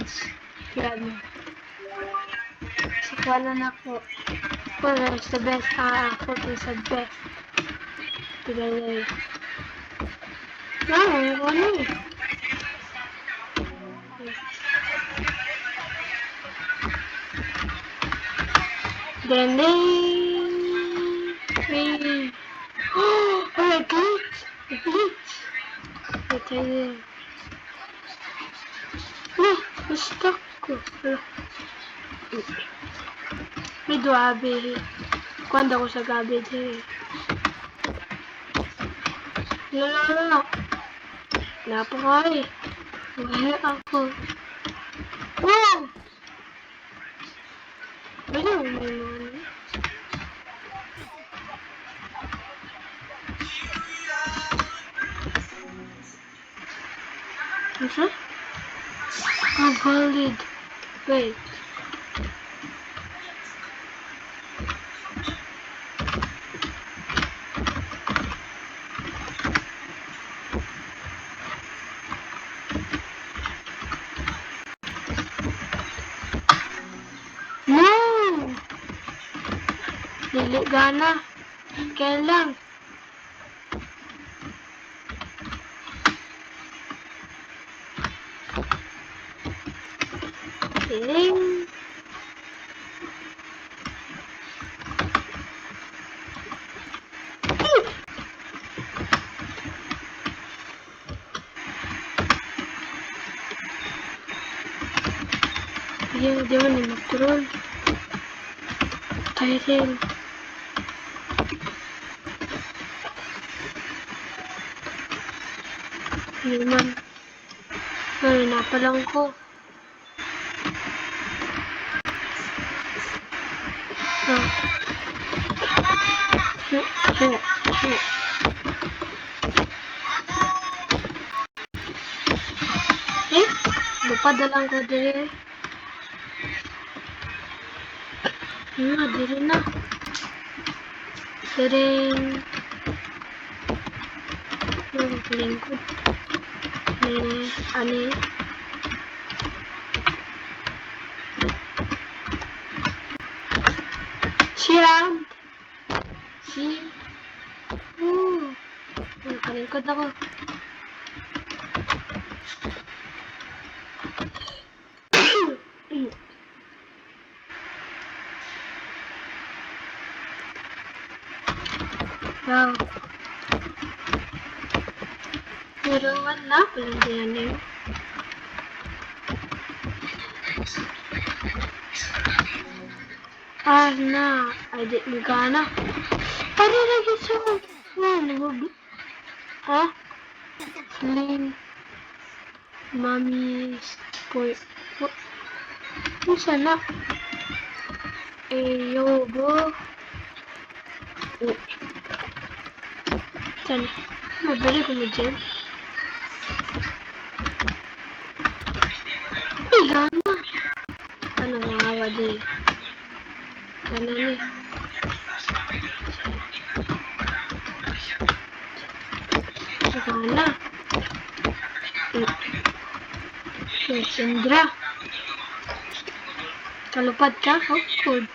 admins. Admin. So, ano na po. Well, it's the best. Ako is the best. Pinalay. Ano eh. Then hey. Oh, I glitch. Wait, stuck ko. May duabe. Kwanda ko sa gabi din. Lala. Napakay. Wala ako. Wow! Wala mo naman. Ano? Valid. Wait. No! Dili gana. Kailan? Piling. Yan, di man yung mag-troll. Title. Hindi man. Ay, napalang ko. Lupad na lang ko diri. Diri na. Diring. Lingkod. Ani. Siram. Nakalingkod ako. Wow. Pero wala palang diyan eh. Na. Ay, di magana. Para lagi sa Sling. Mommy's boy. Ano sana? Yo, bro. Sana. Mabali ko na dyan. Ay, gana. Ano nga awa din? Gana ni. Gana. Sindra. Kalupad ka? Good.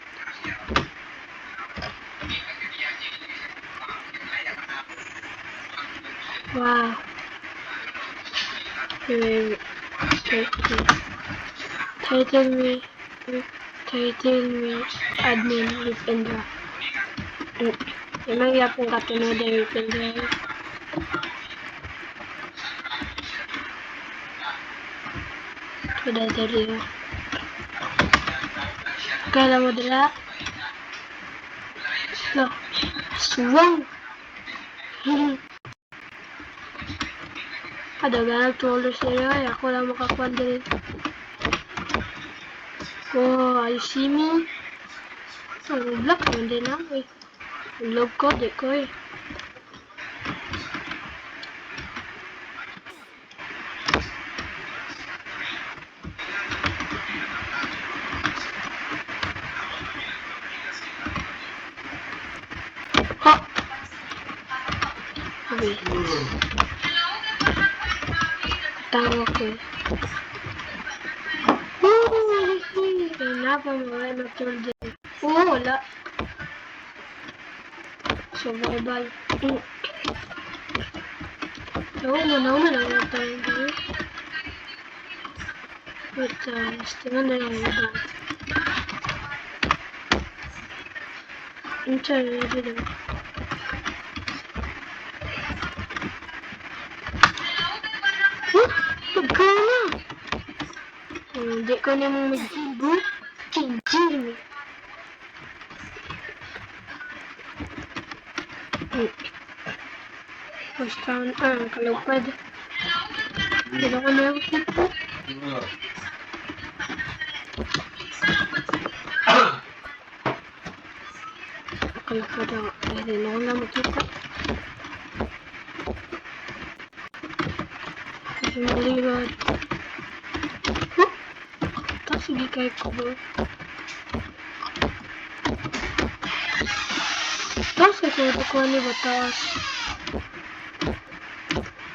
Wow. Title me admin with Indra. Emang ya pong katuna dari Indra. Sudah dari ya. Kala mo dala. Loh, suwang. Ada ganang tulos nila. Ako lang makakuan din. Oh, you see me? Block naman din ako eh. Log ko, di ko eh. Ha! Okay. Tawa ko. Kaya na pa mga matulad dyan. Oo, wala. Survival. Oo, manaw na tayo dito. Wait, tingnan na lang yung daan. Ito, dito. Pagkala! Hindi ko naman mag-ibo. Kinjir. Basta, kalupad. Pero ko na ako dito. Kalupad ako. Pwede na ako na makita. Kasi malirad. Tapos sige kayo ko ba? Tapos kasi ito ko ni batas.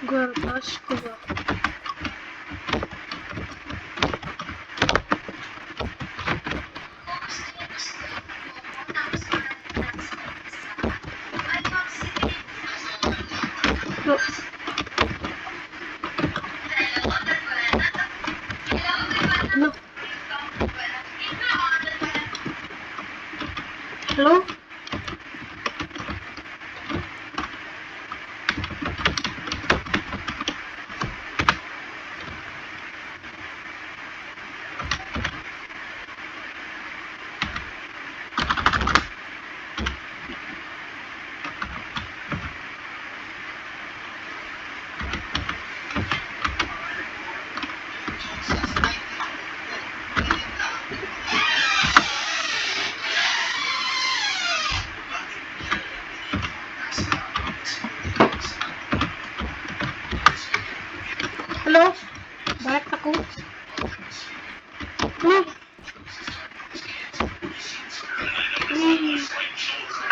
Guardas ko ba? No. Ano? Hello? Hello? Bakit ako? Hello?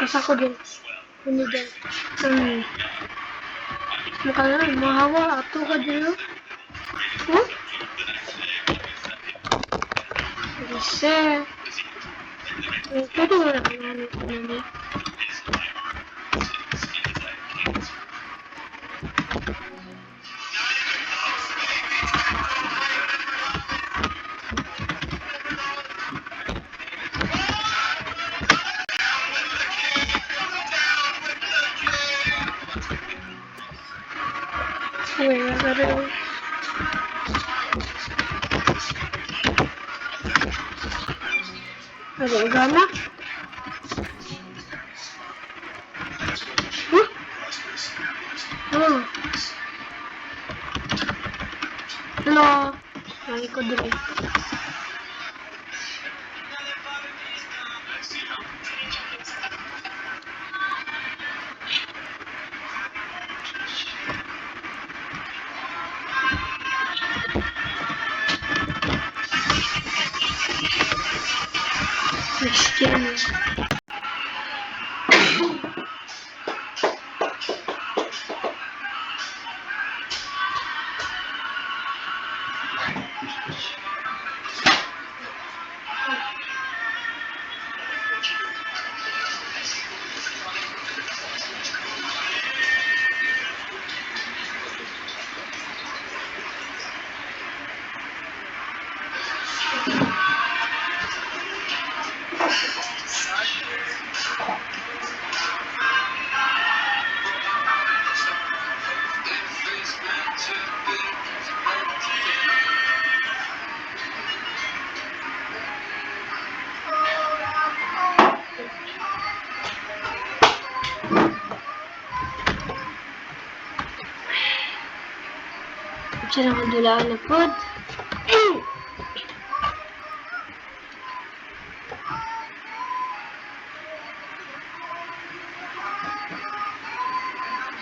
Kasako din. Ini din. Mukha na, mahawa. Ato ka din. Bisa. Ito na lang. Ada agama? Hello. Ay ko dili. Christian. Diyan ako dulaan na pod.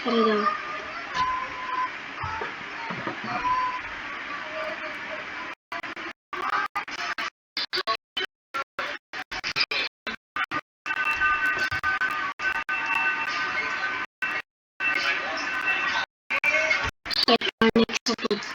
Sorry daw. Next pod.